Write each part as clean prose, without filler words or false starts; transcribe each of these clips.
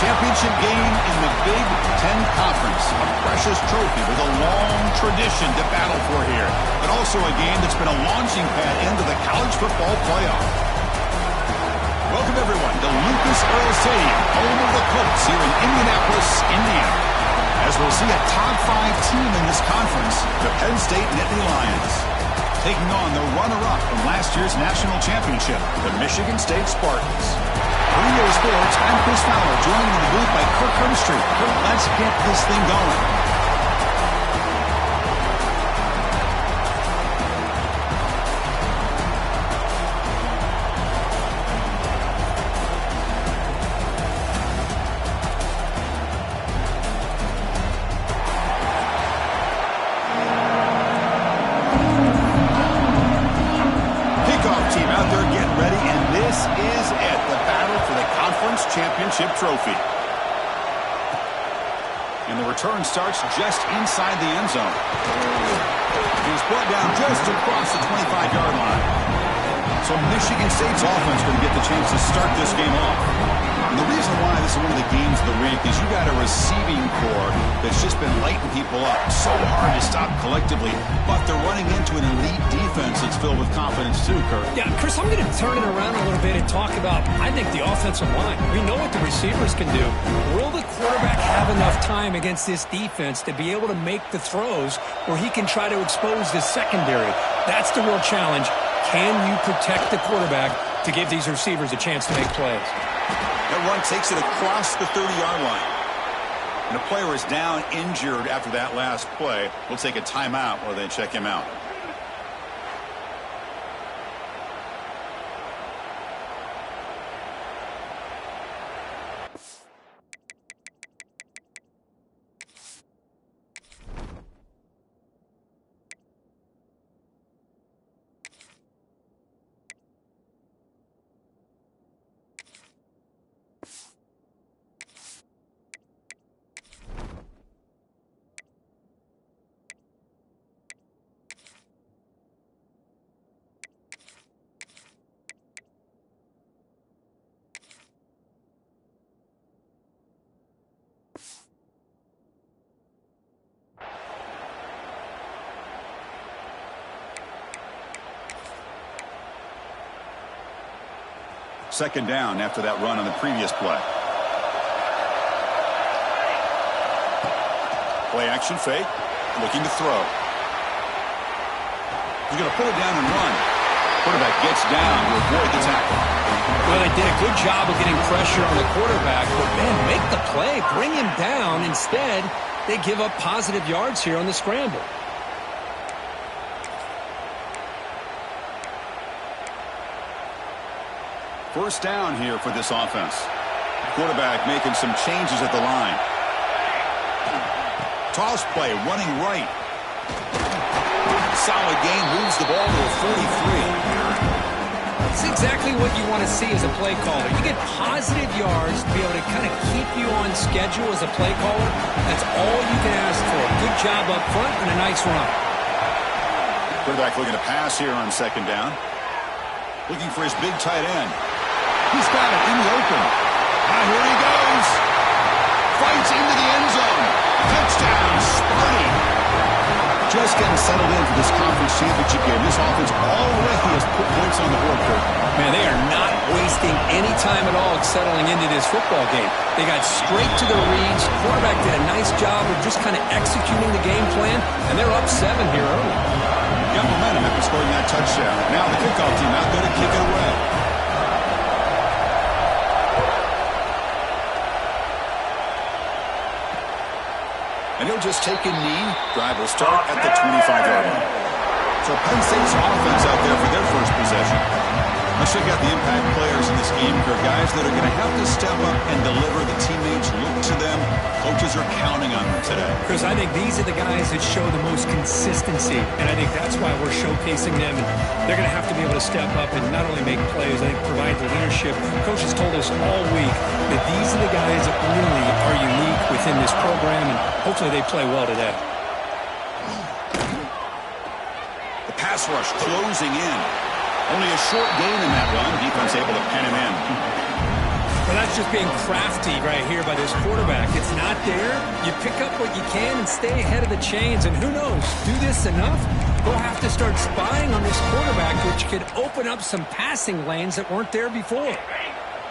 championship game in the Big Ten Conference. A precious trophy with a long tradition to battle for here, but also a game that's been a launching pad into the college football playoff. Welcome, everyone, to Lucas Oil Stadium, home of the Colts here in Indianapolis, Indiana. As we'll see a top 5 team in this conference, the Penn State Nittany Lions, taking on the runner-up from last year's national championship, the Michigan State Spartans. Radio Sports, I'm Chris Fowler, joined in the booth by Kirk Hermstreet. Kirk, let's get this thing going. Championship trophy. And the return starts just inside the end zone. He's brought down just across the 25-yard line. So Michigan State's offense going to get the chance to start this game off. And the reason why this is one of the games of the week is you got a receiving core that's just been lighting people up. So hard to stop collectively, but they're running into an elite defense that's filled with confidence too, Kurt. Yeah, Chris, I'm going to turn it around a little bit and talk about, I think, the offensive line. We know what the receivers can do. Will the quarterback have enough time against this defense to be able to make the throws where he can try to expose the secondary? That's the real challenge. Can you protect the quarterback to give these receivers a chance to make plays? That run takes it across the 30-yard line. And the player is down injured after that last play. We'll take a timeout while they check him out. Second down after that run on the previous play. Play action fake. Looking to throw. He's going to put it down and run. Quarterback gets down to avoid the tackle. Well, they did a good job of getting pressure on the quarterback, but man, make the play. Bring him down. Instead, they give up positive yards here on the scramble. First down here for this offense. Quarterback making some changes at the line. Toss play, running right. Solid gain, moves the ball to a 43. It's exactly what you want to see as a play caller. You get positive yards to be able to kind of keep you on schedule as a play caller. That's all you can ask for. Good job up front and a nice run. Quarterback looking to pass here on second down. Looking for his big tight end. He's got it in the open. And here he goes. Fights into the end zone. Touchdown, Sparty. Just getting settled in for this conference championship game. This offense already has put points on the board, Kurt. Man, they are not wasting any time at all settling into this football game. They got straight to the reads. Quarterback did a nice job of just kind of executing the game plan, and they're up 7 here early. Got momentum after scoring that touchdown. Now the kickoff team out there to kick it away. And he'll just take a knee. Drive will start at the 25-yard line. So Penn State's offense out there for their first possession. Let's check out the impact players in this game. They're guys that are going to have to step up and deliver. The teammates look to them. Coaches are counting on them today. Chris, I think these are the guys that show the most consistency, and I think that's why we're showcasing them. And they're going to have to be able to step up and not only make plays, I think provide the leadership. Coach has told us all week that these are the guys that really are unique within this program, and hopefully they play well today. The pass rush closing in. Only a short gain in that run. Defense able to pen him in. Well, that's just being crafty right here by this quarterback. It's not there. You pick up what you can and stay ahead of the chains. And who knows, do this enough, they'll have to start spying on this quarterback, which could open up some passing lanes that weren't there before.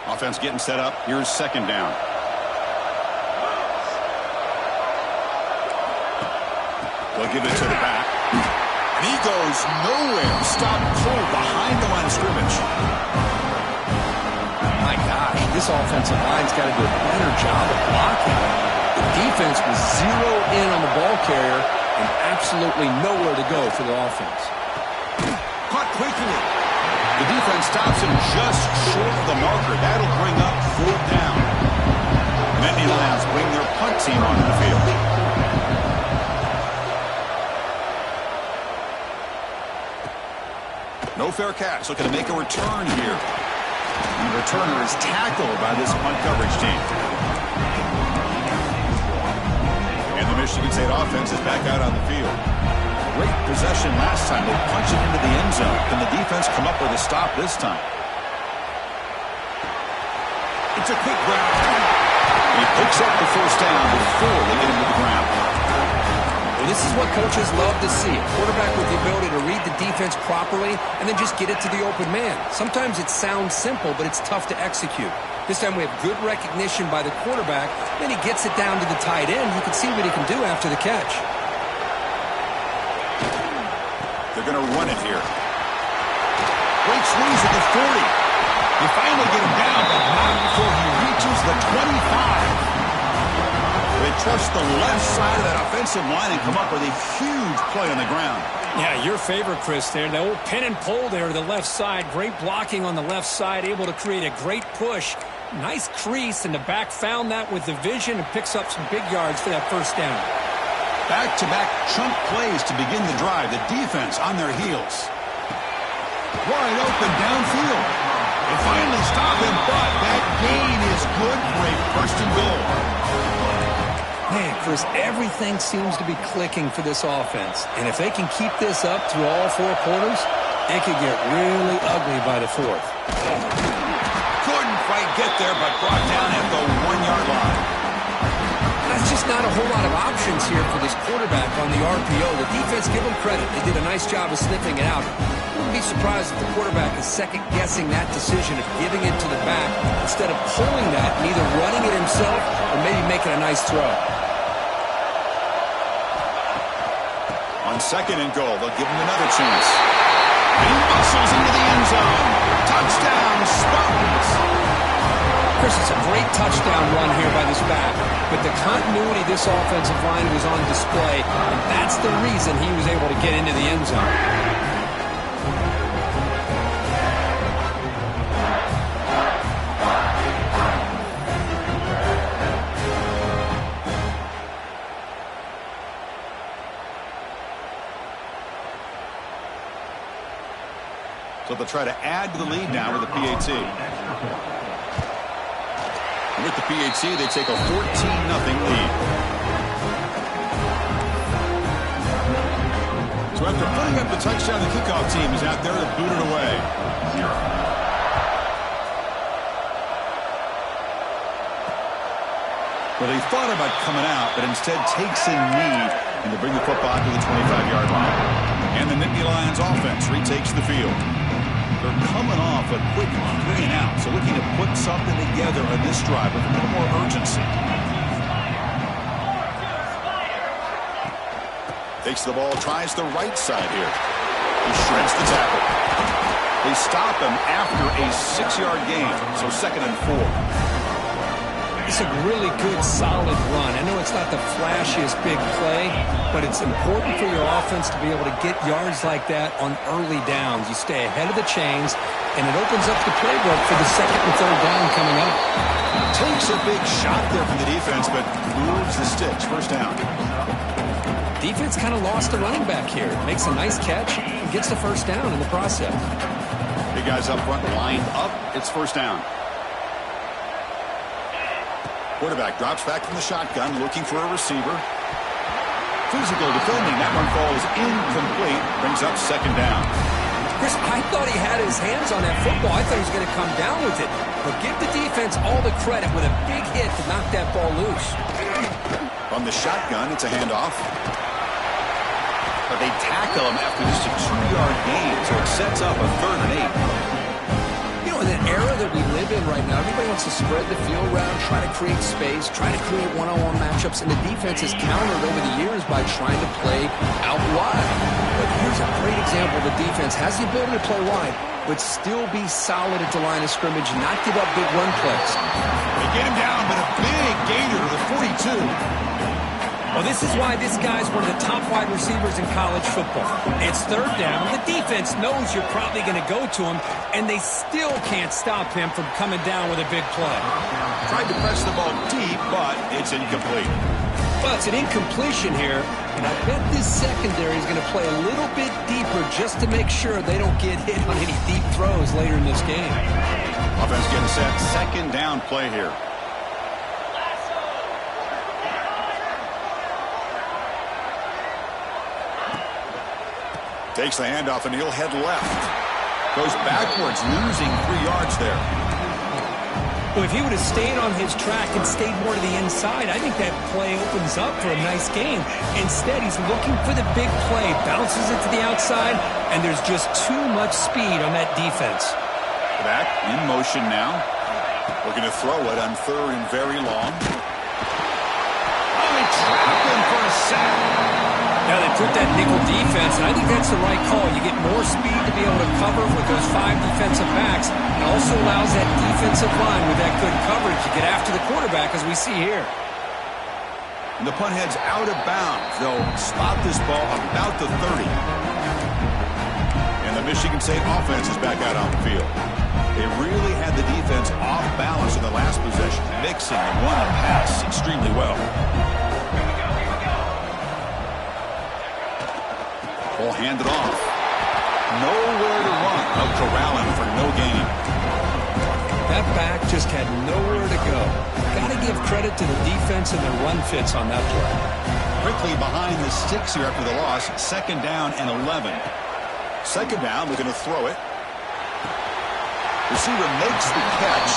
Offense getting set up. Here's second down. They'll give it to the back. And he goes nowhere. Stop cold behind the line of scrimmage. My gosh, this offensive line's got to do a better job of blocking. The defense was zero in on the ball carrier and absolutely nowhere to go for the offense. Caught quickly. The defense stops him just short of the marker. That'll bring up fourth down. Nittany Lions bring their punt team onto the field. No fair catch. Looking to make a return here. And the returner is tackled by this punt coverage team. And the Michigan State offense is back out on the field. Great possession last time. They punch it into the end zone. Can the defense come up with a stop this time? It's a quick grab. He picks up the first down before they get him to the ground. Well, this is what coaches love to see. A quarterback with the ability to read the defense properly and then just get it to the open man. Sometimes it sounds simple, but it's tough to execute. This time we have good recognition by the quarterback. Then he gets it down to the tight end. You can see what he can do after the catch. They're going to run it here. Great squeeze at the 40. They finally get him down, but not before he reaches the 25. They trust the left side of that offensive line and come up with a huge play on the ground. Yeah, your favorite, Chris, there. The old pin and pull there to the left side. Great blocking on the left side, able to create a great push. Nice crease, and the back found that with the vision and picks up some big yards for that first down. Back-to-back chunk plays to begin the drive. The defense on their heels. Wide open downfield. They finally stop him, but that gain is good for a first and goal. Man, Chris, everything seems to be clicking for this offense. And if they can keep this up through all four quarters, it could get really ugly by the fourth. Couldn't quite get there, but brought down at the 1-yard line. That's just not a whole lot of options here for this quarterback on the RPO. The defense, give them credit. They did a nice job of sniffing it out. Wouldn't be surprised if the quarterback is second-guessing that decision of giving it to the back instead of pulling that and either running it himself or maybe making a nice throw. On second and goal, they'll give him another chance. And he muscles into the end zone. Touchdown, Spartans! Chris, it's a great touchdown run here by this back, but the continuity of this offensive line was on display, and that's the reason he was able to get into the end zone. So they'll try to add to the lead now with the PAT. With the PAT, they take a 14-0 lead. So after putting up the touchdown, the kickoff team is out there to boot it away. Well, they thought about coming out, but instead takes a knee and they bring the football to the 25-yard line. And the Nittany Lions offense retakes the field. They're coming off a quick 3 and out, so looking to put something together on this drive with a little more urgency. Takes the ball, tries the right side here. He shreds the tackle. They stop him after a 6-yard gain, so 2nd and 4. It's a really good, solid run. I know it's not the flashiest big play, but it's important for your offense to be able to get yards like that on early downs. You stay ahead of the chains, and it opens up the playbook for the 2nd and 3rd down coming up. Takes a big shot there from the defense, but moves the sticks. First down. Defense kind of lost a running back here. Makes a nice catch and gets the first down in the process. Big guys up front lined up. It's first down. Quarterback drops back from the shotgun, looking for a receiver. Physical defending. That one falls incomplete. Brings up 2nd down. Chris, I thought he had his hands on that football. I thought he was going to come down with it. But give the defense all the credit with a big hit to knock that ball loose. From the shotgun, it's a handoff. But they tackle him after just a 2-yard gain, so it sets up a 3rd and 8. You know, in an era that we live in right now, everybody wants to spread the field around, try to create space, try to create one-on-one matchups, and the defense has countered over the years by trying to play out wide. But here's a great example. The defense has the ability to play wide, but still be solid at the line of scrimmage, not give up big run plays. They get him down, but a big gainer to the 42. Well, this is why this guy's one of the top wide receivers in college football. It's 3rd down. The defense knows you're probably going to go to him, and they still can't stop him from coming down with a big play. Tried to press the ball deep, but it's incomplete. Well, it's an incompletion here, and I bet this secondary is going to play a little bit deeper just to make sure they don't get hit on any deep throws later in this game. Offense getting set. 2nd down play here. Takes the handoff, and he'll head left. Goes backwards, losing 3 yards there. Well, if he would have stayed on his track and stayed more to the inside, I think that play opens up for a nice game. Instead, he's looking for the big play, bounces it to the outside, and there's just too much speed on that defense. Back in motion now. Looking to throw it on 3rd and very long. Oh, they trapped him for a sack. Now they put that nickel defense, and I think that's the right call. You get more speed to be able to cover with those 5 defensive backs. It also allows that defensive line with that good coverage to get after the quarterback, as we see here. And the punt heads out of bounds. They'll spot this ball about the 30. And the Michigan State offense is back out on the field. They really had the defense off balance in the last possession, mixing and won the pass extremely well. Ball handed off. Nowhere to run. Out corralling for no gain. That back just had nowhere to go. Got to give credit to the defense and their run fits on that play. Quickly behind the sticks here after the loss. 2nd down and 11. 2nd down, looking to throw it. Receiver makes the catch.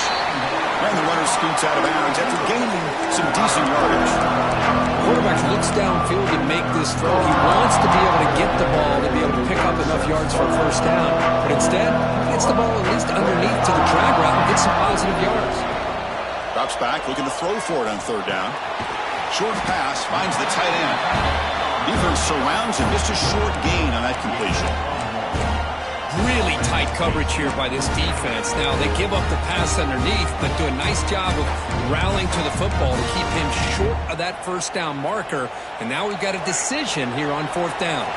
And the runner scoots out of bounds after gaining some decent yardage. Quarterback looks downfield to make this throw. He wants to be able to get the ball to be able to pick up enough yards for a 1st down. But instead, he gets the ball at least underneath to the drag route and gets some positive yards. Drops back, looking to throw for it on 3rd down. Short pass, finds the tight end. Defense surrounds him, just a short gain on that completion. Really tight coverage here by this defense. Now, they give up the pass underneath, but do a nice job of rallying to the football to keep him short of that 1st down marker. And now we've got a decision here on 4th down.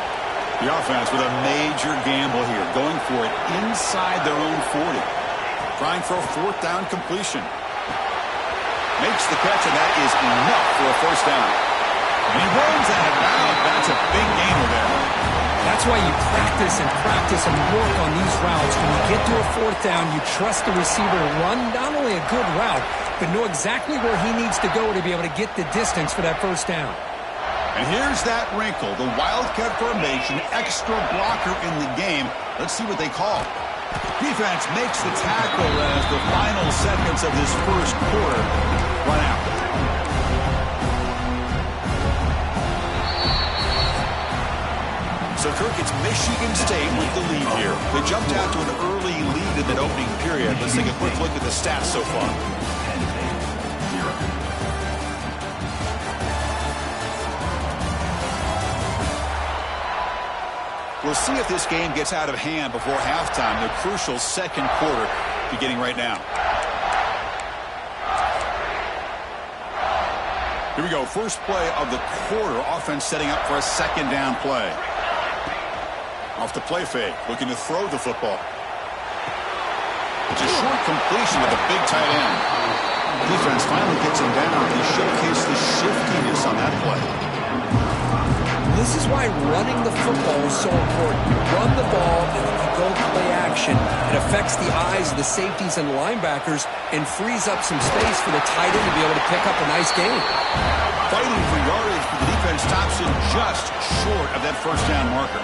The offense with a major gamble here, going for it inside their own 40. Trying for a 4th down completion. Makes the catch, and that is enough for a 1st down. And he runs out of bounds. That's a big gainer there. That's why you practice and work on these routes. When you get to a 4th down, you trust the receiver to run not only a good route, but know exactly where he needs to go to be able to get the distance for that 1st down. And here's that wrinkle, the Wildcat formation, extra blocker in the game. Let's see what they call. Defense makes the tackle as the final seconds of this 1st quarter run out. So, Kirk, it's Michigan State with the lead here. They jumped out to an early lead in that opening period. Let's take a quick look at the stats so far. We'll see if this game gets out of hand before halftime. The crucial 2nd quarter beginning right now. Here we go. First play of the quarter. Offense setting up for a 2nd down play. Off the play fake, looking to throw the football. It's a short completion with a big tight end. Defense finally gets him down. They showcase the shiftiness on that play. This is why running the football is so important. You run the ball, and if you go play action, it affects the eyes of the safeties and linebackers and frees up some space for the tight end to be able to pick up a nice gain. Fighting for yardage, but the defense stops him just short of that 1st down marker.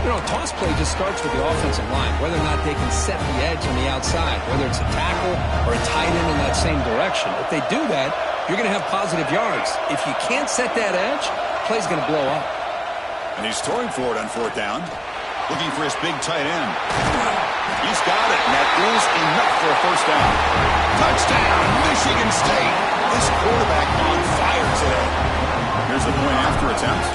You know, toss play just starts with the offensive line, whether or not they can set the edge on the outside, whether it's a tackle or a tight end in that same direction. If they do that, you're going to have positive yards. If you can't set that edge, play's going to blow up. And he's throwing for it on 4th down. Looking for his big tight end. He's got it, and that is enough for a 1st down. Touchdown, Michigan State. This quarterback on fire today. Here's a point-after attempt.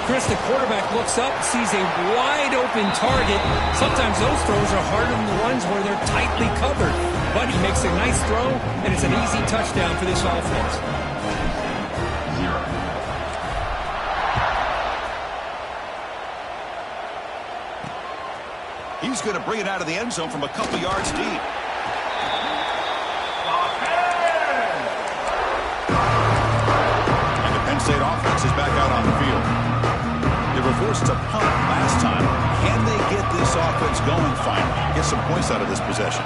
Chris, the quarterback looks up, sees a wide-open target. Sometimes those throws are harder than the ones where they're tightly covered. But he makes a nice throw, and it's an easy touchdown for this offense. He's going to bring it out of the end zone from a couple yards deep. And the Penn State offense is back out on the field. They were forced to punt last time. Can they get this offense going finally? Get some points out of this possession.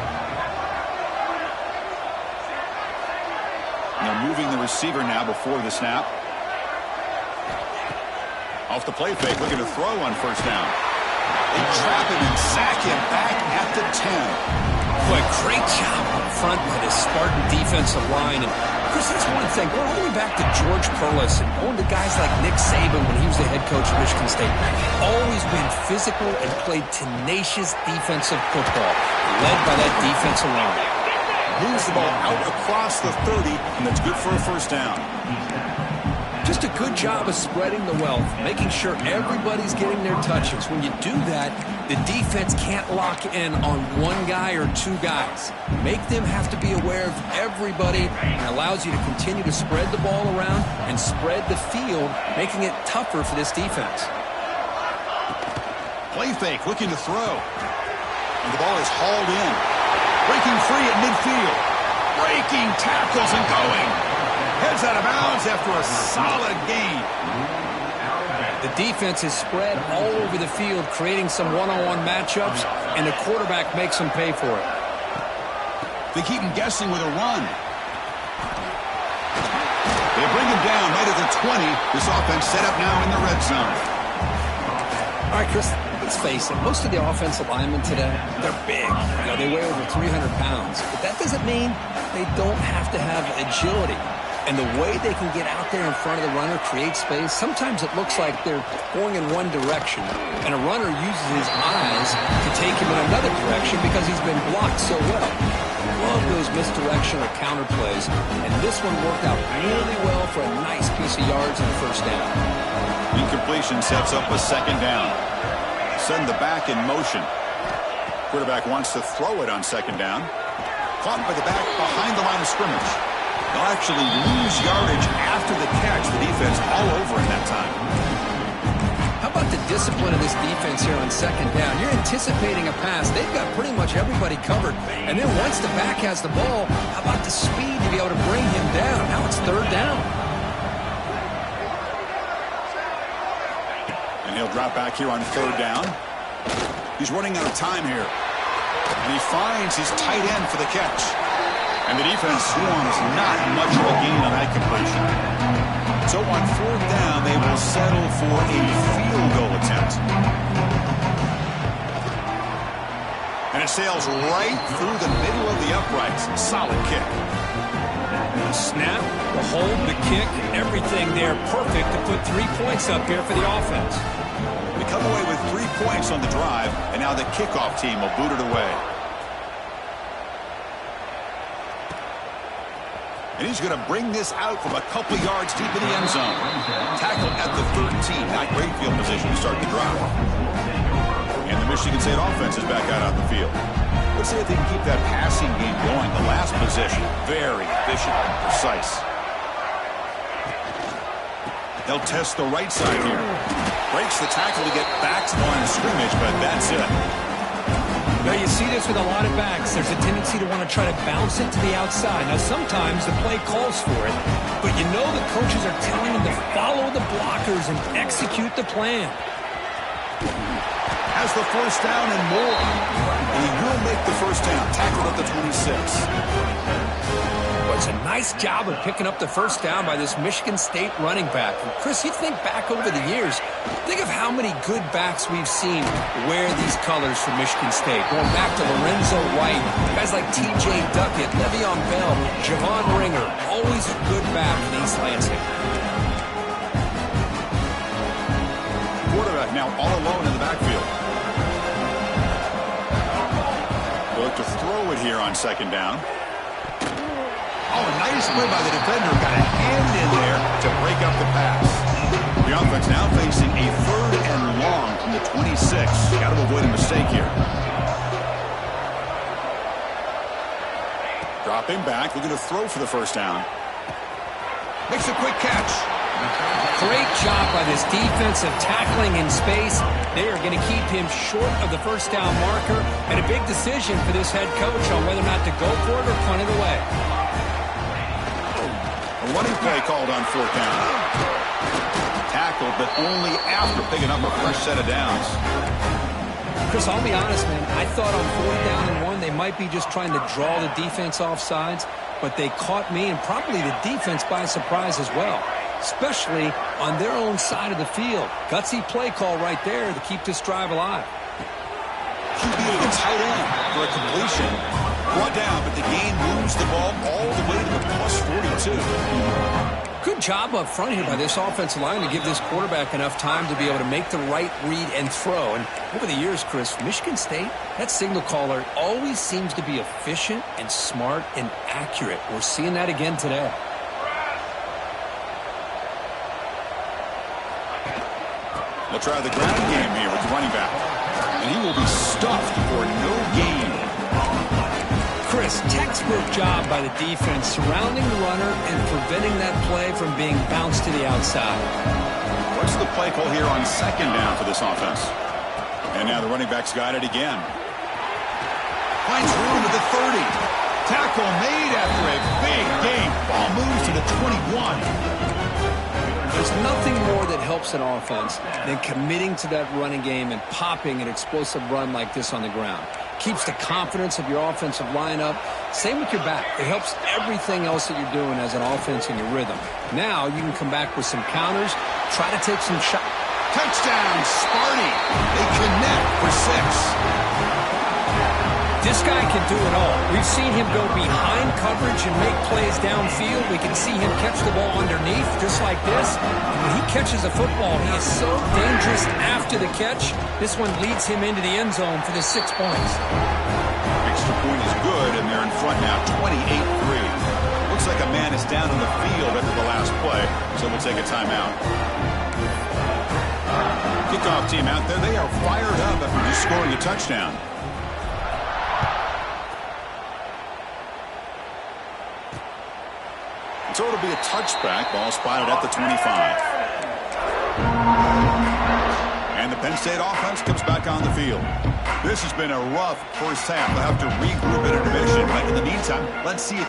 They're moving the receiver now before the snap. Off the play fake, looking to throw on 1st down. They trap him and sack him back at the 10. Boy, great job up front by this Spartan defensive line. And Chris, that's one thing. We're all the way back to George Perlis and going to guys like Nick Saban when he was the head coach of Michigan State. Always been physical and played tenacious defensive football, led by that defensive line. Moves the ball out across the 30, and that's good for a 1st down. Just a good job of spreading the wealth, making sure everybody's getting their touches. When you do that, the defense can't lock in on one guy or 2 guys. Make them have to be aware of everybody, and allows you to continue to spread the ball around and spread the field, making it tougher for this defense. Play fake, looking to throw. And the ball is hauled in. Breaking free at midfield. Breaking tackles and going. Heads out of bounds after a solid gain. The defense is spread all over the field, creating some one-on-one matchups, and the quarterback makes them pay for it. They keep him guessing with a run. They bring him down right at the 20. This offense set up now in the red zone. All right, Chris, let's face it. Most of the offensive linemen today, they're big. You know, they weigh over 300 pounds. But that doesn't mean they don't have to have agility. And the way they can get out there in front of the runner, create space, sometimes it looks like they're going in one direction, and a runner uses his eyes to take him in another direction because he's been blocked so well. Love those misdirection or counter plays, and this one worked out really well for a nice piece of yards and a 1st down. Incompletion sets up a 2nd down. Send the back in motion. Quarterback wants to throw it on 2nd down. Caught by the back behind the line of scrimmage. They'll actually lose yardage after the catch. The defense all over in that time. How about the discipline of this defense here on 2nd down? You're anticipating a pass. They've got pretty much everybody covered. And then once the back has the ball, how about the speed to be able to bring him down? Now it's 3rd down. And he'll drop back here on 3rd down. He's running out of time here. And he finds his tight end for the catch. And the defense swarms not much of a gain on that completion. So on 4th down, they will settle for a field goal attempt. And it sails right through the middle of the uprights. Solid kick. The snap, the hold, the kick, everything there perfect to put 3 points up here for the offense. They come away with 3 points on the drive, and now the kickoff team will boot it away. And he's going to bring this out from a couple yards deep in the end zone. Tackled at the 13. Not great field position to start the drive. And the Michigan State offense is back out on the field. Let's see if they can keep that passing game going. The last possession, very efficient and precise. They'll test the right side here. Breaks the tackle to get back to the line of scrimmage, but that's it. Now, you see this with a lot of backs. There's a tendency to want to try to bounce it to the outside. Now, sometimes the play calls for it, but you know the coaches are telling them to follow the blockers and execute the plan. Has the 1st down and more. And he will make the 1st down. Tackled at the 26. Well, it's a nice job of picking up the first down by this Michigan State running back. And Chris, you think back over the years, think of how many good backs we've seen wear these colors for Michigan State. Going back to Lorenzo White, guys like T.J. Duckett, Le'Veon Bell, Javon Ringer, always a good back in East Lansing. Quarterback now all alone in the backfield. Look to throw it here on second down. Oh, a nice play by the defender. Got a hand in there to break up the pass. The offense now facing a 3rd and long from the 26. Got to avoid a mistake here. Dropping back, looking to throw for the first down. Makes a quick catch. Great job by this defense of tackling in space. They are going to keep him short of the first down marker. And a big decision for this head coach on whether or not to go for it or punt it away. A running play called on 4th down. Tackled, but only after picking up a fresh set of downs. Chris, I'll be honest, man. I thought on 4th down and 1, they might be just trying to draw the defense off sides. But they caught me and probably the defense by surprise as well, especially on their own side of the field. Gutsy play call right there to keep this drive alive. QB to the tight end for a completion. Brought down, but the game moves the ball all the way to the plus 42. Good job up front here by this offensive line to give this quarterback enough time to be able to make the right read and throw. And over the years, Chris, Michigan State, that signal caller always seems to be efficient and smart and accurate. We're seeing that again today. They'll try the ground game here with the running back. And he will be stuffed for no gain. Chris, textbook job by the defense surrounding the runner and preventing that play from being bounced to the outside. What's the play call here on second down for this offense? And now the running back's got it again. Finds room at the 30. Tackle made after a big gain. Ball moves to the 21. There's nothing more that helps an offense than committing to that running game and popping an explosive run like this on the ground. Keeps the confidence of your offensive lineup. Same with your back. It helps everything else that you're doing as an offense in your rhythm. Now you can come back with some counters, try to take some shots. Touchdown, Sparty. They connect for 6. This guy can do it all. We've seen him go behind coverage and make plays downfield. We can see him catch the ball underneath just like this. And when he catches a football, he is so dangerous after the catch. This one leads him into the end zone for the 6 points. Extra point is good, and they're in front now, 28-3. Looks like a man is down on the field after the last play, so we'll take a timeout. Kickoff team out there, they are fired up after just scoring a touchdown. So it'll be a touchback. Ball spotted at the 25. And the Penn State offense comes back on the field. This has been a rough first half. They'll have to regroup at intermission. But in the meantime, let's see it.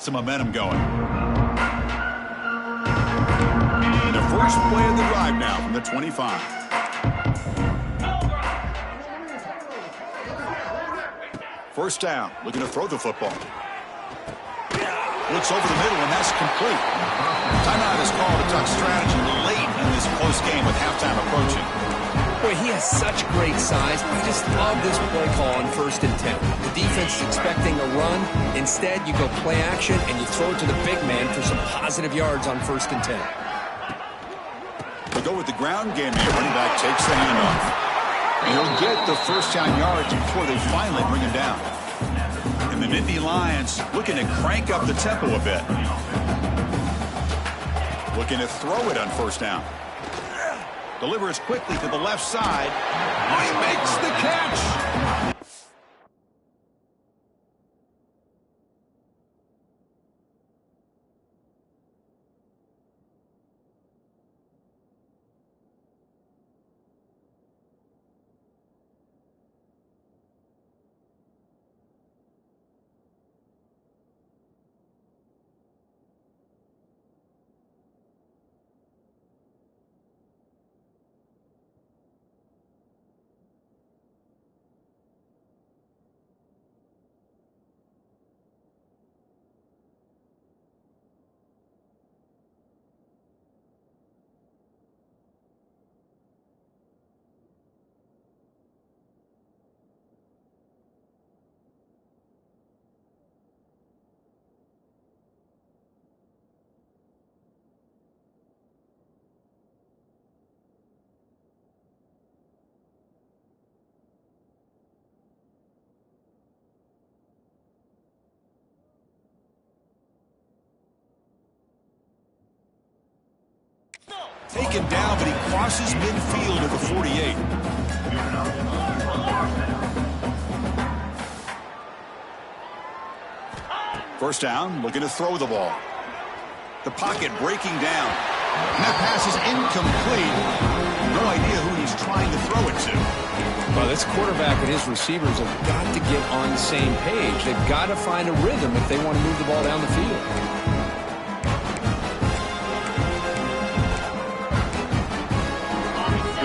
some momentum going. And the first play of the drive now from the 25. First down, looking to throw the football. Looks over the middle, and that's complete. Timeout is called to talk strategy late in this close game with halftime approaching. Boy, he has such great size. I just love this play call on 1st and 10. The defense is expecting a run. Instead, you go play action, and you throw it to the big man for some positive yards on 1st and 10. They go with the ground game here. Running back takes the handoff. And he'll get the first down yards before they finally bring him down. And the Nittany Lions looking to crank up the tempo a bit. Looking to throw it on 1st down. Delivers quickly to the left side. Oh, he makes the catch. Taken down, but he crosses midfield at the 48. First down, looking to throw the ball. The pocket breaking down. And that pass is incomplete. No idea who he's trying to throw it to. Well, this quarterback and his receivers have got to get on the same page. They've got to find a rhythm if they want to move the ball down the field.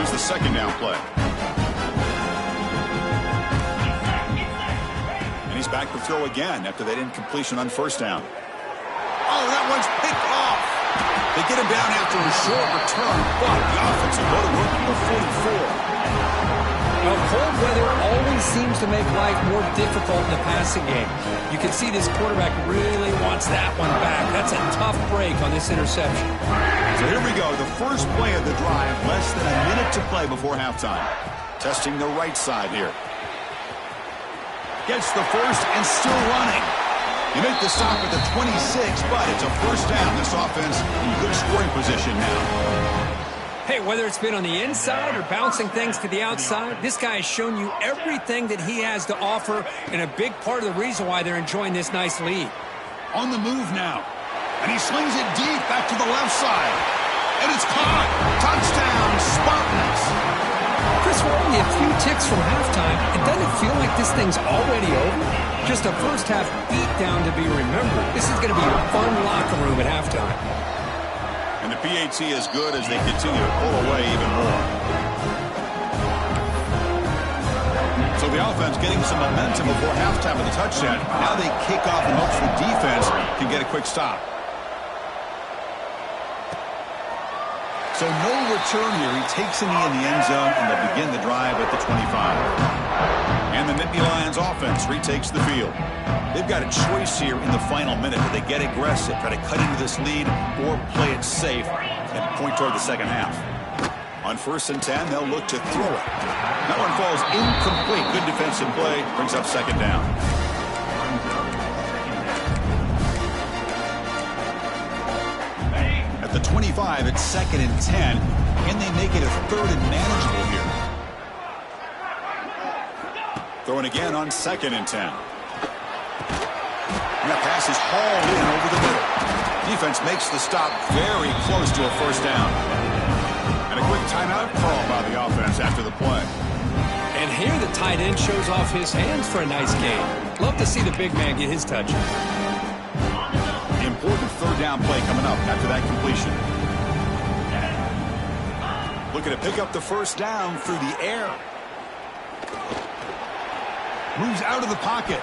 The second down play. And he's back to throw again after that incompletion on 1st down. Oh, that one's picked off. They get him down after a short return, but the offense will go to work at the 44. Well, cold weather always seems to make life more difficult in the passing game. You can see this quarterback really wants that one back. That's a tough break on this interception. So here we go, the first play of the drive, less than a minute to play before halftime. Testing the right side here. Gets the first and still running. You make the stop at the 26, but it's a first down. This offense in good scoring position now. Hey, whether it's been on the inside or bouncing things to the outside, this guy has shown you everything that he has to offer, and a big part of the reason why they're enjoying this nice lead. On the move now. And he slings it deep back to the left side. And it's caught. Touchdown, Spartans. Chris, we're only a few ticks from halftime. It doesn't feel like this thing's already over. Just a first-half beatdown to be remembered. This is going to be a fun locker room at halftime. And the PAT is good as they continue to pull away even more. So the offense getting some momentum before halftime with the touchdown. Now they kick off in hopes the defense can get a quick stop. So no return here. He takes a knee in the end zone, and they'll begin the drive at the 25. And the Nittany Lions offense retakes the field. They've got a choice here in the final minute. Do they get aggressive, try to cut into this lead, or play it safe and point toward the second half? On 1st and 10, they'll look to throw it. That one falls incomplete. Good defensive play. Brings up second down. At the 25, it's 2nd and 10. Can they make it a 3rd and manageable here? Throwing again on 2nd and 10. And that pass is hauled in over the middle. Defense makes the stop very close to a first down. And a quick timeout call by the offense after the play. And here the tight end shows off his hands for a nice game. Love to see the big man get his touches. down play coming up after that completion. Looking to pick up the first down through the air. Moves out of the pocket.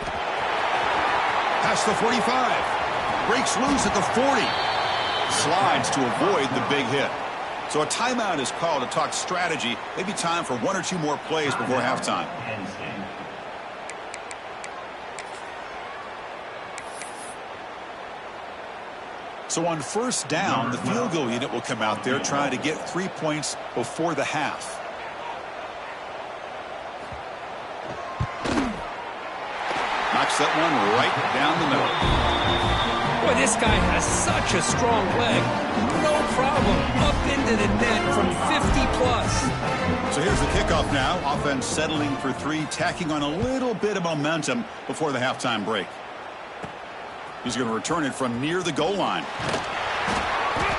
Past the 45. Breaks loose at the 40. Slides to avoid the big hit. So a timeout is called to talk strategy. Maybe time for one or two more plays before halftime. So on first down, the field goal unit will come out there trying to get 3 points before the half. Knocks that one right down the middle. Boy, this guy has such a strong leg. No problem. Up into the net from 50-plus. So here's the kickoff now. Offense settling for 3, tacking on a little bit of momentum before the halftime break. He's going to return it from near the goal line.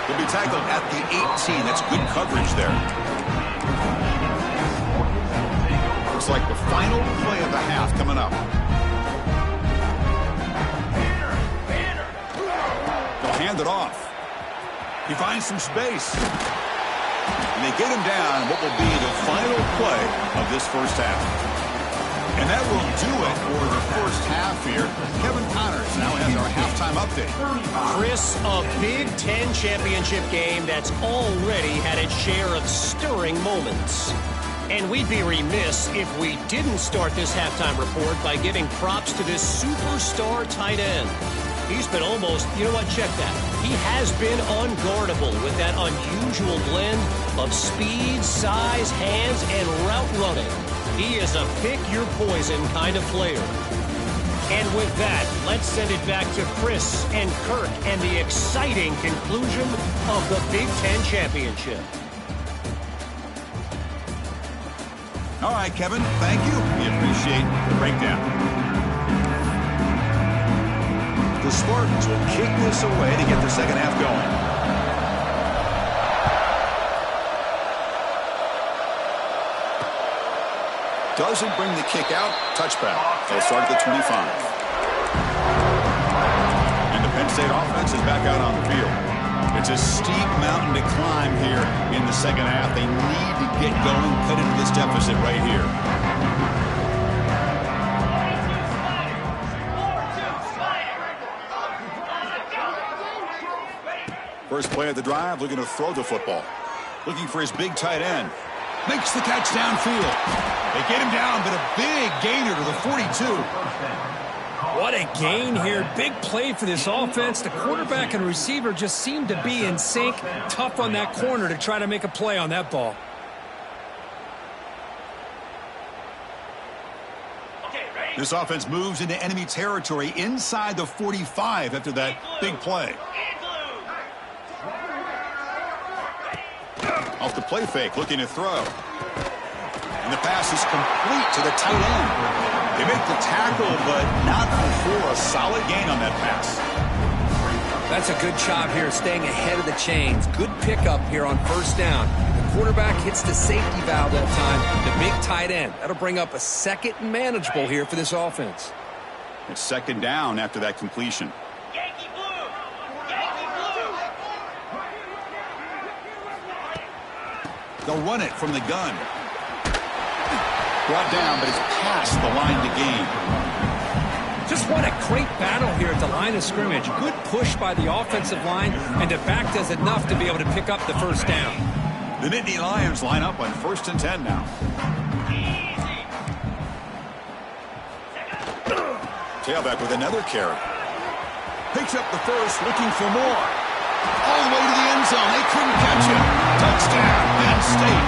He'll be tackled at the 18. That's good coverage there. Looks like the final play of the half coming up. They'll hand it off. He finds some space. And they get him down what will be the final play of this first half. And that will do it for the first half here. Kevin Connors now has our halftime update. Chris, a Big Ten championship game that's already had its share of stirring moments. And we'd be remiss if we didn't start this halftime report by giving props to this superstar tight end. He's been almost, you know what, check that. He has been unguardable with that unusual blend of speed, size, hands, and route running. He is a pick-your-poison kind of player. And with that, let's send it back to Chris and Kirk and the exciting conclusion of the Big Ten Championship. All right, Kevin, thank you. We appreciate the breakdown. The Spartans will kick this away to get the second half going. Doesn't bring the kick out. Touchback. They'll start at the 25. And the Penn State offense is back out on the field. It's a steep mountain to climb here in the second half. They need to get going, cut into this deficit right here. First play of the drive, looking to throw the football. Looking for his big tight end. Makes the catch downfield. They get him down, but a big gainer to the 42. What a gain here. Big play for this offense. The quarterback and receiver just seem to be in sync. Tough on that corner to try to make a play on that ball. This offense moves into enemy territory inside the 45 after that big play. Off the play fake, looking to throw. And the pass is complete to the tight end. They make the tackle, but not before a solid gain on that pass. That's a good job here, staying ahead of the chains. Good pickup here on first down. The quarterback hits the safety valve that time. The big tight end. That'll bring up a second and manageable here for this offense. It's second down after that completion. They'll run it from the gun. Brought down, but it's past the line to gain. Just what a great battle here at the line of scrimmage. Good push by the offensive line, and the back does enough to be able to pick up the first down. The Nittany Lions line up on 1st and 10 now. Tailback with another carry. Picks up the first, looking for more. All the way to the end zone. They couldn't catch him. Touchdown, Penn State.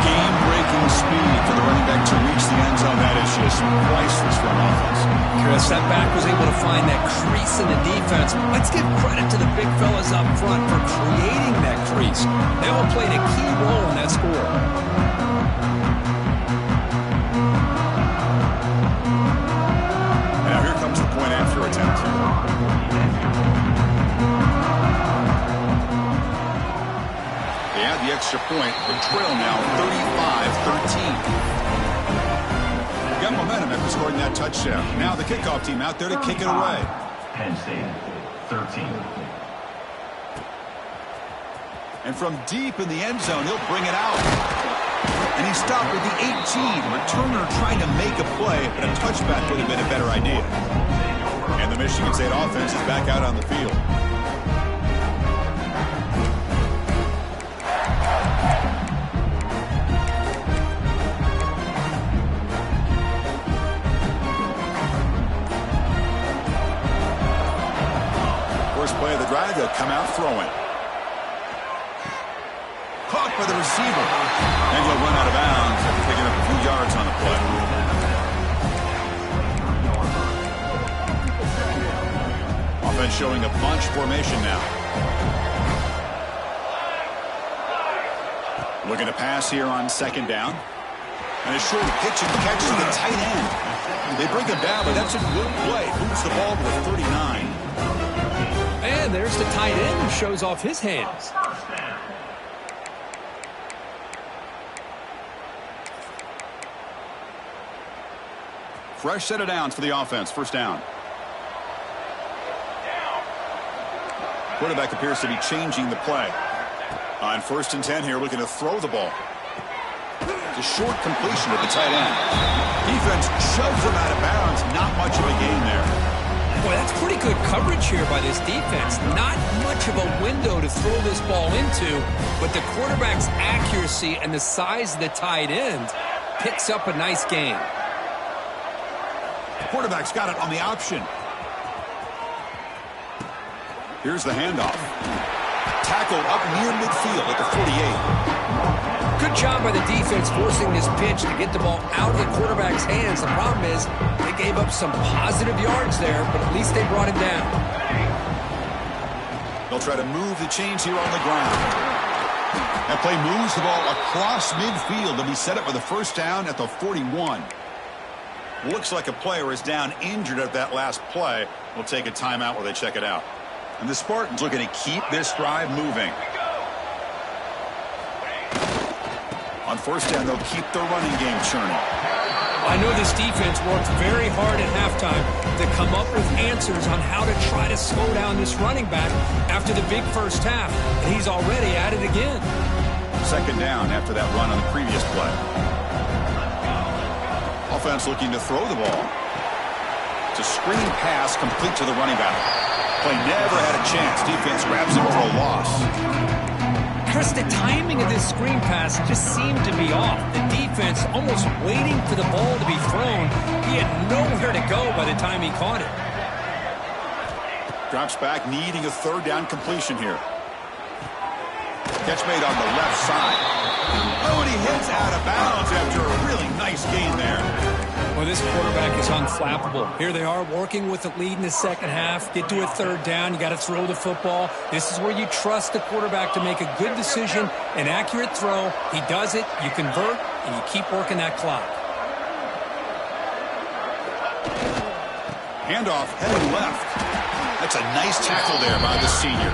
Game-breaking speed for the running back to reach the end zone. That is just priceless for an offense. Chris, that back was able to find that crease in the defense. Let's give credit to the big fellas up front for creating that crease. They all played a key role in that score. Now here comes the point after attempt. They add the extra point. The trail now 35-13. Got momentum after scoring that touchdown. Now the kickoff team out there to kick it away. Penn State, 13. And from deep in the end zone, he'll bring it out. And he stopped with the 18. Returner trying to make a play, but a touchback would have been a better idea. And the Michigan State offense is back out on the field. First play of the drive, they'll come out throwing. Caught by the receiver. And he'll run out of bounds after picking up a few yards on the play. Offense showing a bunch formation now. Looking to pass here on second down. And a short pitch and catch to the tight end. They bring him down, but that's a good play. Moves the ball to the 39. And there's the tight end who shows off his hands. Fresh set of downs for the offense. First down. Quarterback appears to be changing the play. On 1st and 10 here, looking to throw the ball. It's a short completion to the tight end. Defense shoves him out of bounds. Not much of a gain there. Boy, that's pretty good coverage here by this defense. Not much of a window to throw this ball into, but the quarterback's accuracy and the size of the tight end picks up a nice gain. The quarterback's got it on the option. Here's the handoff. Tackled up near midfield at the 48. Good job by the defense forcing this pitch to get the ball out of the quarterback's hands. The problem is they gave up some positive yards there, but at least they brought him down. They'll try to move the chains here on the ground. That play moves the ball across midfield to be set up with a first down at the 41. Looks like a player is down injured at that last play. We'll take a timeout while they check it out. And the Spartans looking to keep this drive moving. On first down, they'll keep their running game churning. I know this defense worked very hard at halftime to come up with answers on how to try to slow down this running back after the big first half, and he's already at it again. Second down after that run on the previous play. Offense looking to throw the ball. It's a screen pass complete to the running back. Play never had a chance. Defense grabs him for a loss. Chris, the timing of this screen pass just seemed to be off. The defense almost waiting for the ball to be thrown. He had nowhere to go by the time he caught it. Drops back, needing a third down completion here. Catch made on the left side. Oh, and he hits out of bounds after a really nice gain there. Well, this quarterback is unflappable. Here they are working with the lead in the second half. Get to a third down. You got to throw the football. This is where you trust the quarterback to make a good decision, an accurate throw. He does it, you convert, and you keep working that clock. Handoff heading left. That's a nice tackle there by the senior.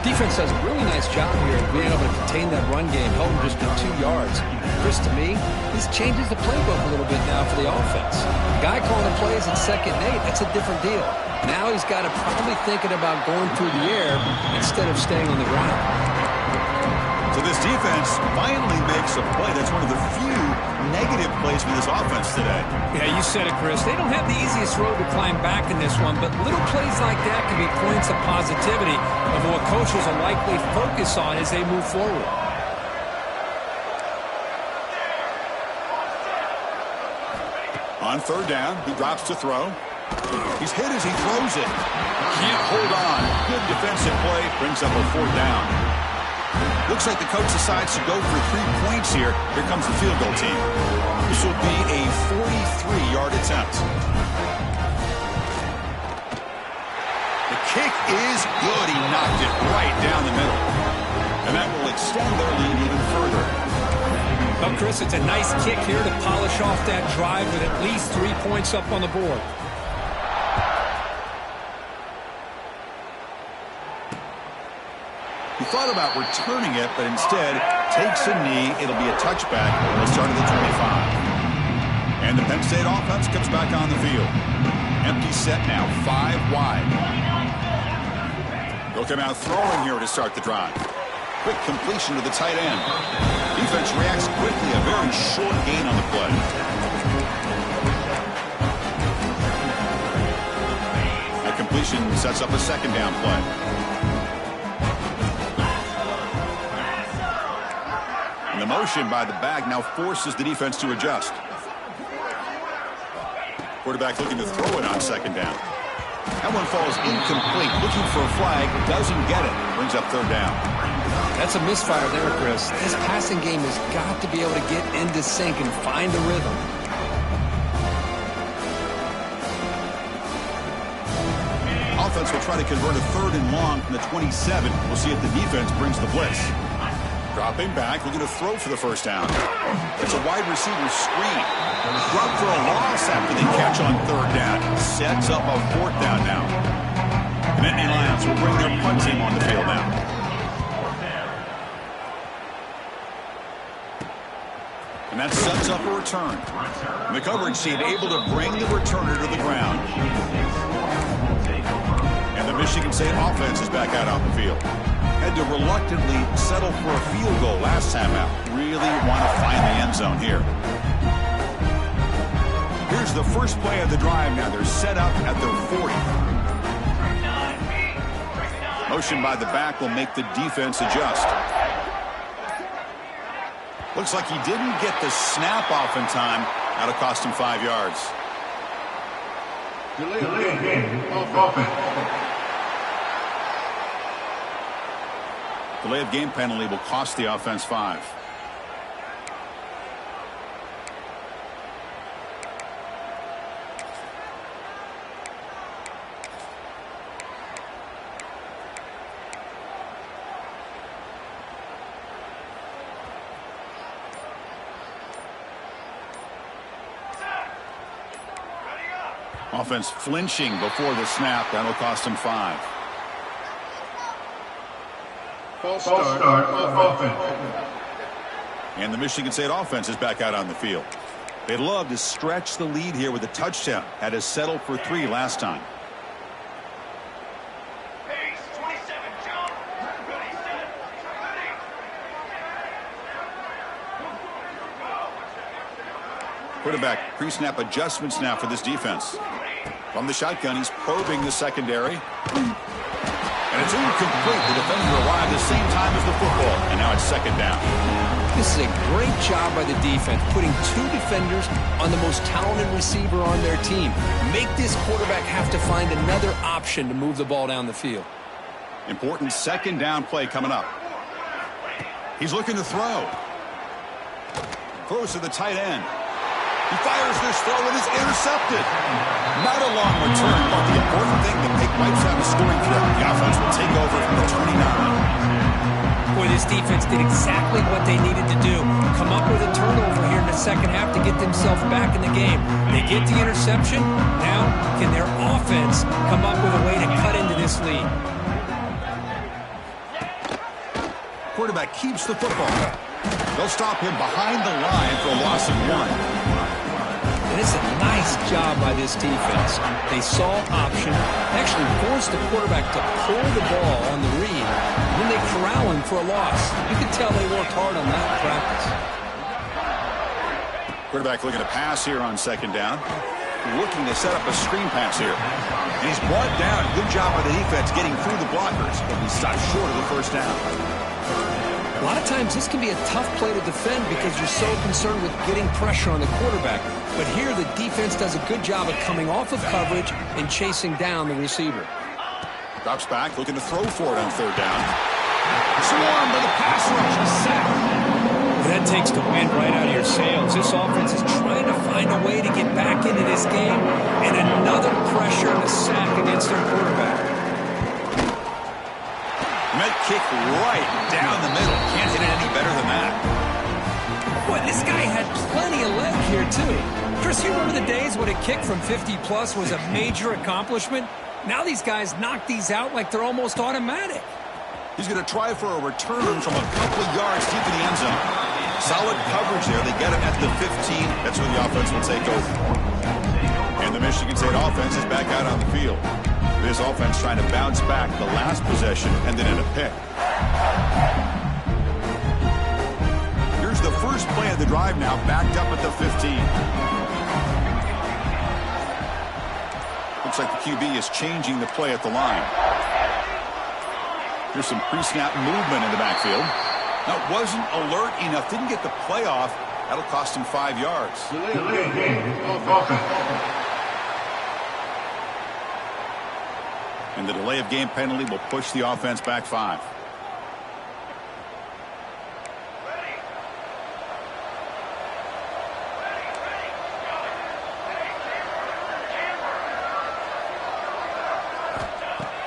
Defense does a really nice job here of being able to contain that run game, held him just to 2 yards. Chris, to me, this changes the playbook a little bit now for the offense. The guy calling the plays at 2nd and 8, that's a different deal. Now he's got to probably thinking about going through the air instead of staying on the ground. So this defense finally makes a play. That's one of the few negative plays for this offense today. Yeah, you said it, Chris. They don't have the easiest road to climb back in this one, but little plays like that can be points of positivity of what coaches will likely focus on as they move forward. On third down, he drops to throw. He's hit as he throws it. Can't hold on. Good defensive play. Brings up a fourth down. Looks like the coach decides to go for 3 points here. Here comes the field goal team. This will be a 43-yard attempt. The kick is good. He knocked it right down the middle. And that will extend their lead even further. Well, Chris, it's a nice kick here to polish off that drive with at least 3 points up on the board. He thought about returning it, but instead takes a knee. It'll be a touchback. They'll start at the 25. And the Penn State offense comes back on the field. Empty set now, 5 wide. They'll come out throwing here to start the drive. Quick completion to the tight end. Defense reacts quickly. A very short gain on the play. That completion sets up a second down play. And the motion by the back now forces the defense to adjust. Quarterback looking to throw it on second down. That one falls incomplete. Looking for a flag. Doesn't get it. Brings up third down. That's a misfire there, Chris. This passing game has got to be able to get into sync and find the rhythm. Offense will try to convert a third and long from the 27. We'll see if the defense brings the blitz. Dropping back, looking to throw for the first down. It's a wide receiver screen. Drop for a loss after they catch on third down. Sets up a fourth down now. The Nittany Lions will bring their punt team on the field now. And that sets up a return. And the coverage team able to bring the returner to the ground. And the Michigan State offense is back out on the field. Had to reluctantly settle for a field goal last time out. Really want to find the end zone here. Here's the first play of the drive now. They're set up at their 40. Motion by the back will make the defense adjust. Looks like he didn't get the snap off in time. That'll cost him 5 yards. Delay game offense. Delay of game penalty will cost the offense 5. Offense flinching before the snap. That'll cost him 5. False start offense. And the Michigan State offense is back out on the field. They'd love to stretch the lead here with a touchdown. Had to settle for 3 last time. Quarterback pre-snap adjustments now for this defense. From the shotgun, he's probing the secondary. And it's incomplete. The defender arrived the same time as the football. And now it's second down. This is a great job by the defense, putting 2 defenders on the most talented receiver on their team. Make this quarterback have to find another option to move the ball down the field. Important second down play coming up. He's looking to throw. Throws to the tight end. He fires this throw and is intercepted. Not a long return, but the important thing, the pick wipes out a scoring threat. The offense will take over from the 29. Boy, this defense did exactly what they needed to do. Come up with a turnover here in the second half to get themselves back in the game. They get the interception. Now, can their offense come up with a way to cut into this lead? Quarterback keeps the football. They'll stop him behind the line for a loss of 1. And it's a nice job by this defense. They saw option, actually forced the quarterback to pull the ball on the read, and then they corral him for a loss. You can tell they worked hard on that in practice. Quarterback looking to pass here on second down. Looking to set up a screen pass here. And he's brought down. Good job by the defense getting through the blockers, but he stopped short of the first down. A lot of times this can be a tough play to defend because you're so concerned with getting pressure on the quarterback. But here the defense does a good job of coming off of coverage and chasing down the receiver. Drops back, looking to throw for it on third down. Swarmed by the pass rush, a sack. That takes the wind right out of your sails. This offense is trying to find a way to get back into this game, and another pressure and a sack against their quarterback. Met kick right down the middle. Can't hit it any better than that. Boy, this guy had plenty of leg here, too. Chris, you remember the days when a kick from 50-plus was a major accomplishment? Now these guys knock these out like they're almost automatic. He's going to try for a return from a couple of yards deep in the end zone. Solid coverage there. They get him at the 15. That's where the offense will take over. And the Michigan State offense is back out on the field. This offense trying to bounce back the last possession and then in a pick. Here's the first play of the drive now, backed up at the 15. Looks like the QB is changing the play at the line. Here's some pre-snap movement in the backfield. Now, wasn't alert enough, didn't get the play off. That'll cost him 5 yards. Delay game of offense. And the delay of game penalty will push the offense back 5.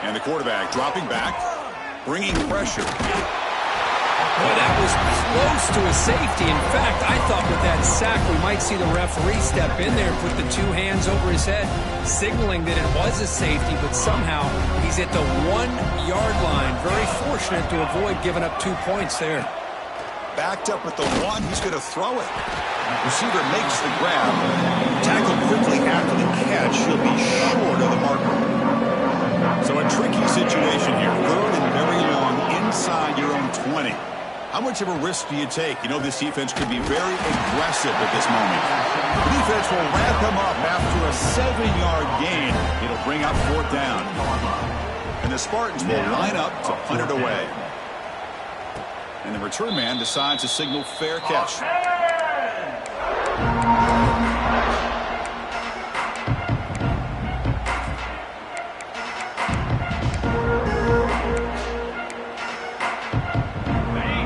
And the quarterback dropping back, bringing pressure. Well, that was close to a safety. In fact, I thought with that sack we might see the referee step in there, put the 2 hands over his head, signaling that it was a safety, but somehow he's at the 1-yard line. Very fortunate to avoid giving up 2 points there. Backed up at the 1, he's going to throw it. Receiver makes the grab. Tackled quickly after the catch. He'll be short of the marker. So a tricky situation here. 3rd and very long inside your own 20. How much of a risk do you take? You know, this defense could be very aggressive at this moment. The defense will ramp him up after a 7-yard gain. It'll bring up 4th down. And the Spartans will line up to punt it away. And the return man decides to signal fair catch.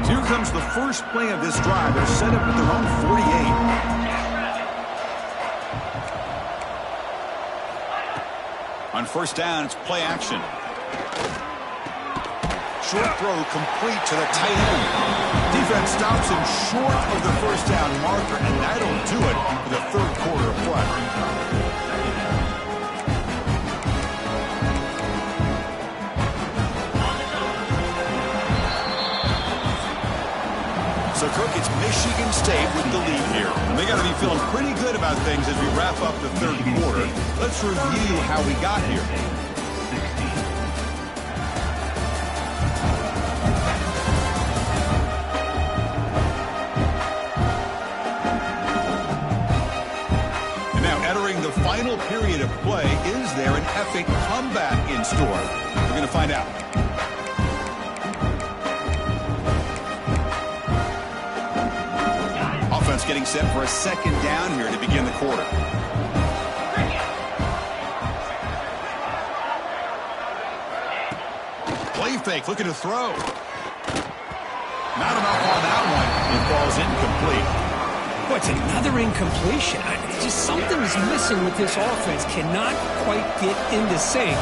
Here comes the first play of this drive. They're set up at their own 48. On 1st down, it's play action. Short throw complete to the tight end. Defense stops him short of the 1st down marker, and that'll do it for the 3rd quarter of play. So, Cook, it's Michigan State with the lead here. And they got to be feeling pretty good about things as we wrap up the 3rd quarter. Let's review how we got here. And now entering the final period of play, is there an epic comeback in store? We're going to find out. Getting set for a 2nd down here to begin the quarter. Play fake, looking to throw. Not enough on that one. It falls incomplete. Boy, it's another incompletion. Just something's missing with this offense. Cannot quite get into sync.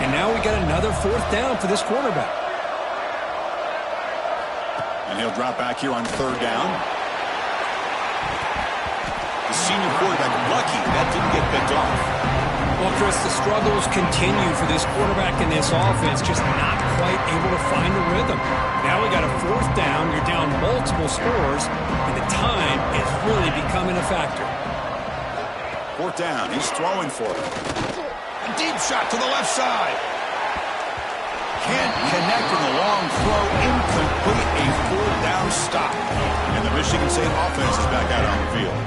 And now we got another 4th down for this quarterback. And he'll drop back here on 3rd down. Senior quarterback lucky that didn't get picked off. Well, Chris, the struggles continue for this quarterback in this offense, just not quite able to find a rhythm. Now we got a 4th down, you're down multiple scores, and the time is really becoming a factor. 4th down, he's throwing for it. A deep shot to the left side. Can't connect with a long throw, incomplete, a 4th down stop. And the Michigan State offense is back out on the field.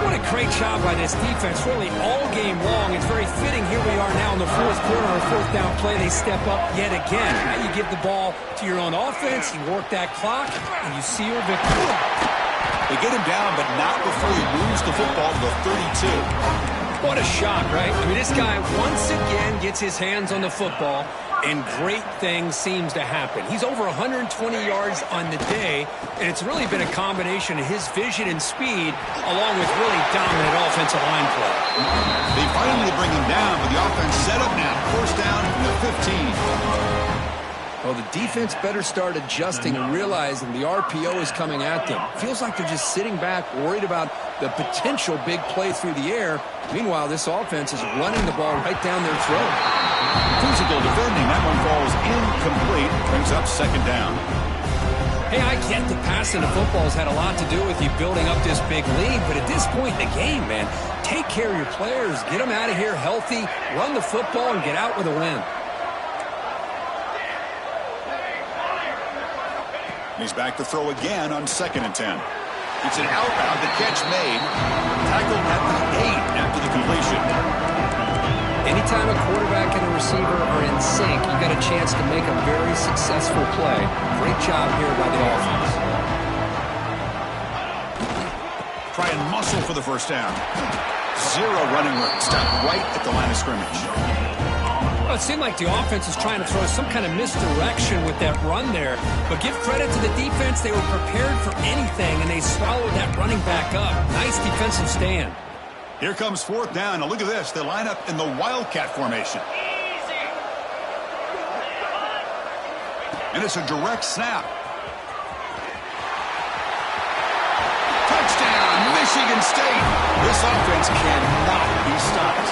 What a great job by this defense, really all game long. It's very fitting. Here we are now in the 4th quarter, our 4th down play. They step up yet again. Now you give the ball to your own offense, you work that clock, and you see your victory. They get him down, but not before he moves the football to the 32. What a shot, right? I mean, this guy once again gets his hands on the football, and great things seems to happen. He's over 120 yards on the day, and it's really been a combination of his vision and speed, along with really dominant offensive line play. They finally bring him down, but the offense set up now. 1st down from the 15. Well, the defense better start adjusting and realizing the RPO is coming at them. Feels like they're just sitting back, worried about the potential big play through the air. Meanwhile, this offense is running the ball right down their throat. Physical defending. That one falls incomplete. Brings up 2nd down. Hey, I get the passing of football has had a lot to do with you building up this big lead, but at this point in the game, man, take care of your players, get them out of here healthy, run the football, and get out with a win. He's back to throw again on 2nd and 10. It's an outbound, the catch made. Tackled at the 8 after the completion. Anytime a quarterback and a receiver are in sync, you got a chance to make a very successful play. Great job here by the offense. Try and muscle for the first down. 0 running room. Stop right at the line of scrimmage. Well, it seemed like the offense was trying to throw some kind of misdirection with that run there. But give credit to the defense. They were prepared for anything, and they swallowed that running back up. Nice defensive stand. Here comes 4th down. Now look at this. They line up in the Wildcat formation. And it's a direct snap. Touchdown, Michigan State. This offense cannot be stopped.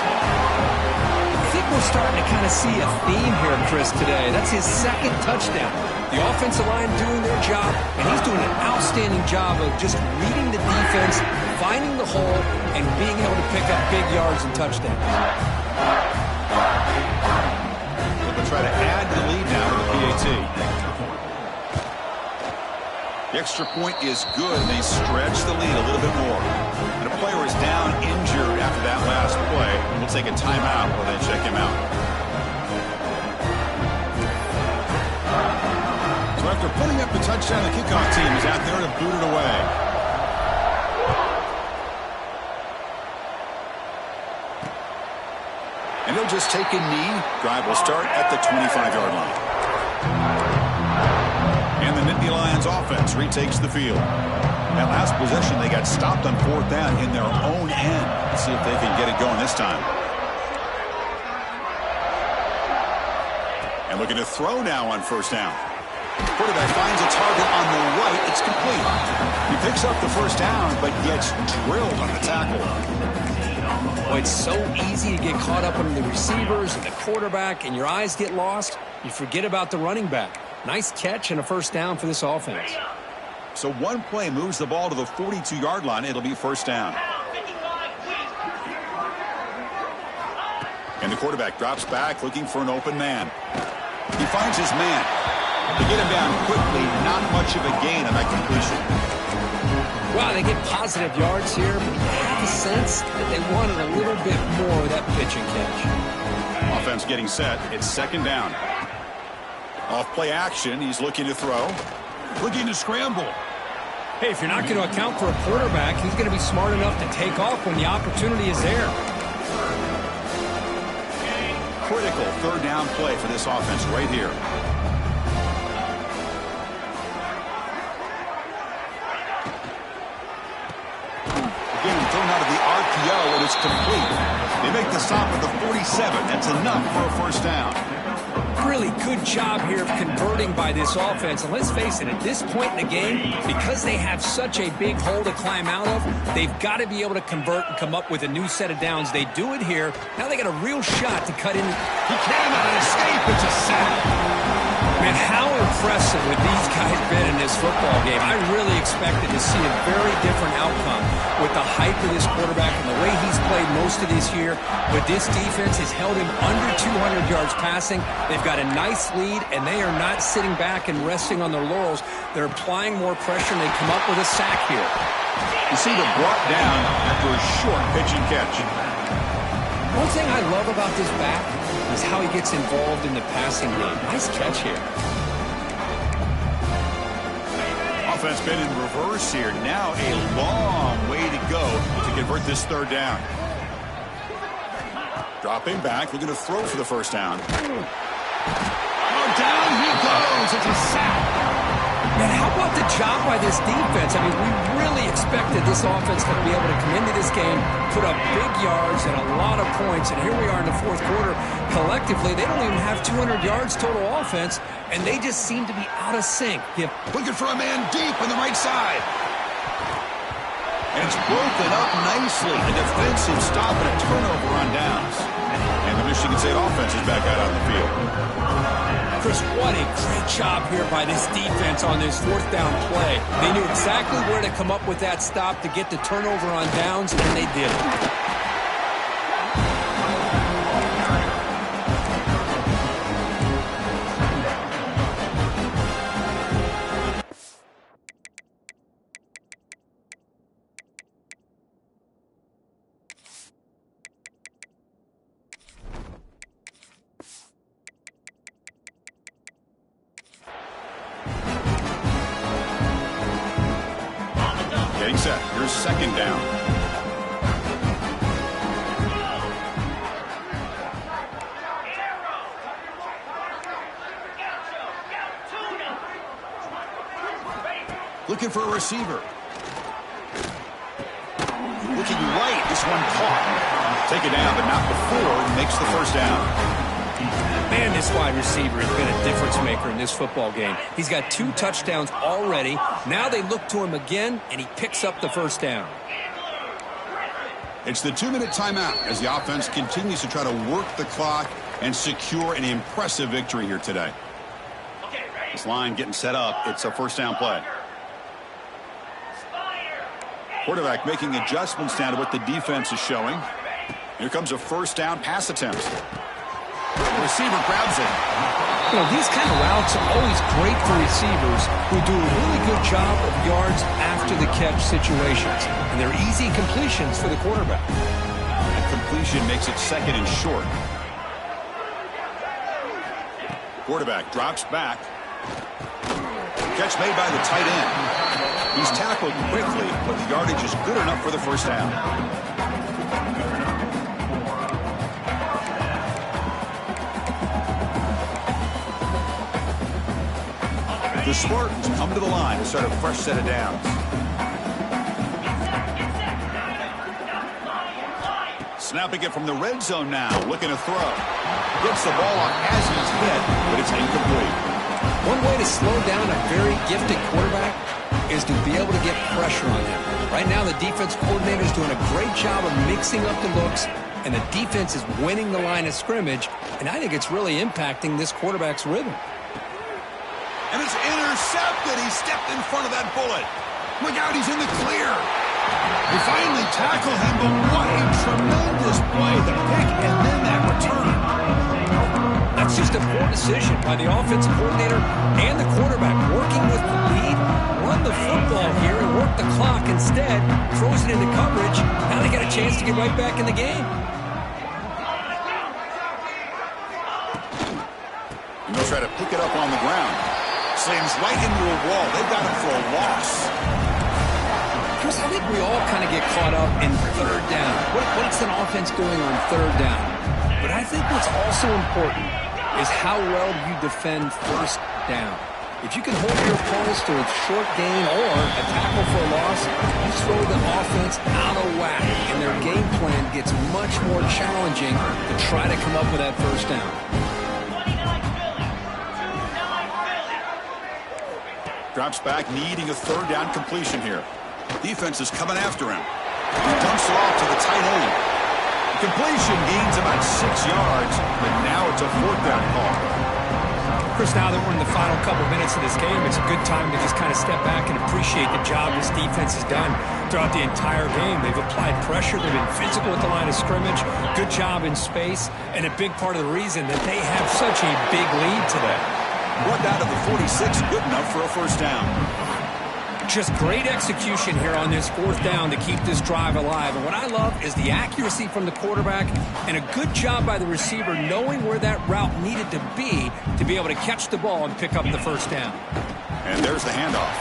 I think we're starting to kind of see a theme here, Chris, today. That's his 2nd touchdown. The offensive line doing their job, and he's doing an outstanding job of just reading the defense, finding the hole, and being able to pick up big yards and touchdowns. They'll try to add to the lead now to the PAT. The extra point is good, and they stretch the lead a little bit more. And a player is down injured after that last play. We'll take a timeout while they check him out. So after putting up the touchdown, the kickoff team is out there to boot it away. And he'll just take a knee. Drive will start at the 25-yard line. And the Nittany Lions offense retakes the field. That last possession, they got stopped on 4th down in their own end. Let's see if they can get it going this time. And looking to throw now on 1st down. Quarterback finds a target on the right. It's complete. He picks up the 1st down, but gets drilled on the tackle. Boy, it's so easy to get caught up on the receivers and the quarterback, and your eyes get lost. You forget about the running back. Nice catch and a 1st down for this offense. So one play moves the ball to the 42-yard line. It'll be 1st down. And the quarterback drops back looking for an open man. He finds his man. To get him down quickly, not much of a gain on that completion. Well, they get positive yards here, but you have the sense that they wanted a little bit more of that pitch and catch. Offense getting set. It's 2nd down. Off play action. He's looking to throw. Looking to scramble. Hey, if you're not going to account for a quarterback, he's going to be smart enough to take off when the opportunity is there. Critical 3rd down play for this offense right here. Again, thrown out of the RPO, and it's complete. They make the stop at the 47. That's enough for a 1st down. Really good job here of converting by this offense. And let's face it, at this point in the game, because they have such a big hole to climb out of, they've got to be able to convert and come up with a new set of downs. They do it here. Now they got a real shot to cut in. He cannot escape. It's a sack. Man, how impressive would these guys been in this football game? I really expected to see a very different outcome with the hype of this quarterback and the way he's played most of this year. But this defense has held him under 200 yards passing. They've got a nice lead, and they are not sitting back and resting on their laurels. They're applying more pressure, and they come up with a sack here. You see the brought down after a short pitch and catch. One thing I love about this back is how he gets involved in the passing game. Nice catch here. Offense been in reverse here. Now a long way to go to convert this 3rd down. Dropping back, looking to throw for the 1st down. Oh, down he goes. It's a sack. Man, how about the job by this defense? I mean, we really expected this offense to be able to come into this game, put up big yards and a lot of points, and here we are in the 4th quarter. Collectively, they don't even have 200 yards total offense, and they just seem to be out of sync. Looking for a man deep on the right side. And it's broken up nicely. A defensive stop and a turnover on downs. And the Michigan State offense is back out on the field. Chris, Chris, what a great job here by this defense on this fourth down play. They knew exactly where to come up with that stop to get the turnover on downs, and they did it. Getting set. Here's second down. Looking for a receiver. Looking right. This one caught. Take it down, but not before he makes the first down. Man, this wide receiver has been a difference maker in this football game. He's got 2 touchdowns already. Now they look to him again, and he picks up the first down. It's the 2-minute timeout as the offense continues to try to work the clock and secure an impressive victory here today. This line getting set up. It's a first down play. Quarterback making adjustments down to what the defense is showing. Here comes a first down pass attempt. The receiver grabs it. You know, these kind of routes are always great for receivers who do a really good job of yards after the catch situations. And they're easy completions for the quarterback. That completion makes it second and short. Quarterback drops back. Catch made by the tight end. He's tackled quickly, but the yardage is good enough for the first down. The Spartans come to the line to start a fresh set of downs. Snapping it from the red zone now, looking to throw. Gets the ball off as he's hit, but it's incomplete. One way to slow down a very gifted quarterback is to be able to get pressure on him. Right now, the defense coordinator is doing a great job of mixing up the looks, and the defense is winning the line of scrimmage, and I think it's really impacting this quarterback's rhythm. And it's intercepted. He stepped in front of that bullet. Look out, he's in the clear. They finally tackle him, but what a tremendous play. The pick and then that return. That's just a poor decision by the offensive coordinator and the quarterback, working with the lead, run the football here and work the clock. Instead, throws it into coverage. Now they got a chance to get right back in the game. And they'll try to pick it up on the ground. Slams right into a wall. They've got him for a loss. Chris, I think we all kind of get caught up in third down. What's an offense doing on third down? But I think what's also important is how well you defend first down. If you can hold your opponents to a short gain or a tackle for a loss, you throw the offense out of whack, and their game plan gets much more challenging to try to come up with that first down. Drops back, needing a third down completion here. Defense is coming after him. He dumps it off to the tight end. Completion gains about 6 yards, but now it's a fourth down call. Chris, now that we're in the final couple minutes of this game, it's a good time to just kind of step back and appreciate the job this defense has done throughout the entire game. They've applied pressure. They've been physical at the line of scrimmage. Good job in space, and a big part of the reason that they have such a big lead today. Brought down to the 46, good enough for a first down. Just great execution here on this fourth down to keep this drive alive. And what I love is the accuracy from the quarterback and a good job by the receiver knowing where that route needed to be able to catch the ball and pick up the first down. And there's the handoff.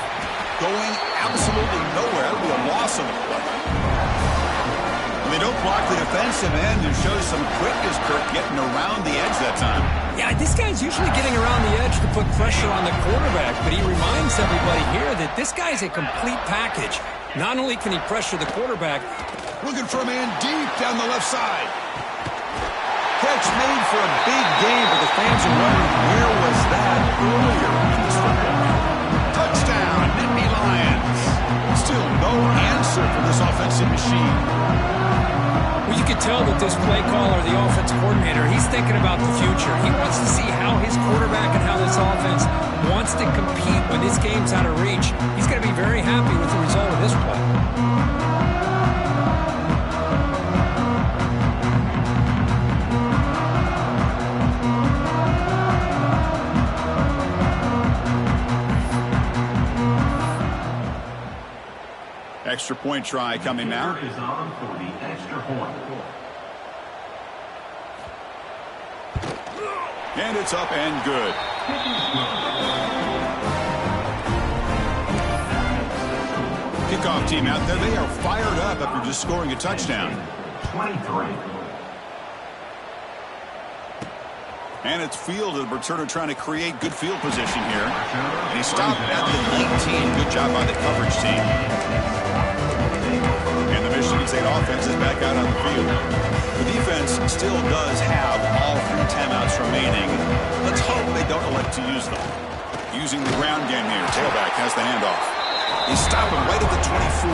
Going absolutely nowhere. That would be a loss on the play. They don't block the defensive end and shows some quickness, Kirk, getting around the edge that time. Yeah, this guy's usually getting around the edge to put pressure on the quarterback, but he reminds everybody here that this guy's a complete package. Not only can he pressure the quarterback, looking for a man deep down the left side. Catch made for a big game, but the fans are wondering where was that earlier in this football game. Touchdown, Nittany Lions. Still no answer from this offensive machine. Well, you can tell that this play caller, the offensive coordinator, he's thinking about the future. He wants to see how his quarterback and how this Extra point try coming now. Is on for the extra point. And it's up and good. Kickoff team out there. They are fired up after just scoring a touchdown. 23. And it's fielded. Returner trying to create good field position here. And he stopped at the 19. Good job by the coverage team. And the Michigan State offense is back out on the field. The defense still does have all 3 timeouts remaining. Let's hope they don't elect to use them. Using the ground game here. Tailback has the handoff. They stop him right at the 24.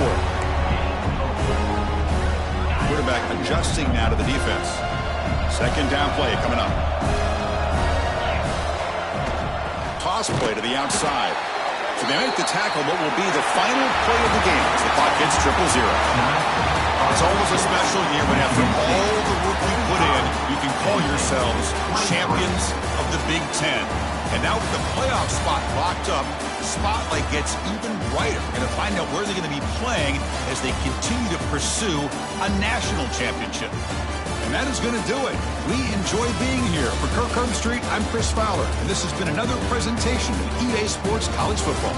Quarterback adjusting now to the defense. Second down play coming up. Toss play to the outside. So they make the tackle, what will be the final play of the game as the clock hits 0-0. It's always a special year when after all the work we put in, you can call yourselves champions of the Big Ten. And now with the playoff spot locked up, the spotlight gets even brighter. We're going to find out where they're going to be playing as they continue to pursue a national championship. And that is going to do it. We enjoy being here. For Kirk Street, I'm Chris Fowler, and this has been another presentation of EA Sports College Football.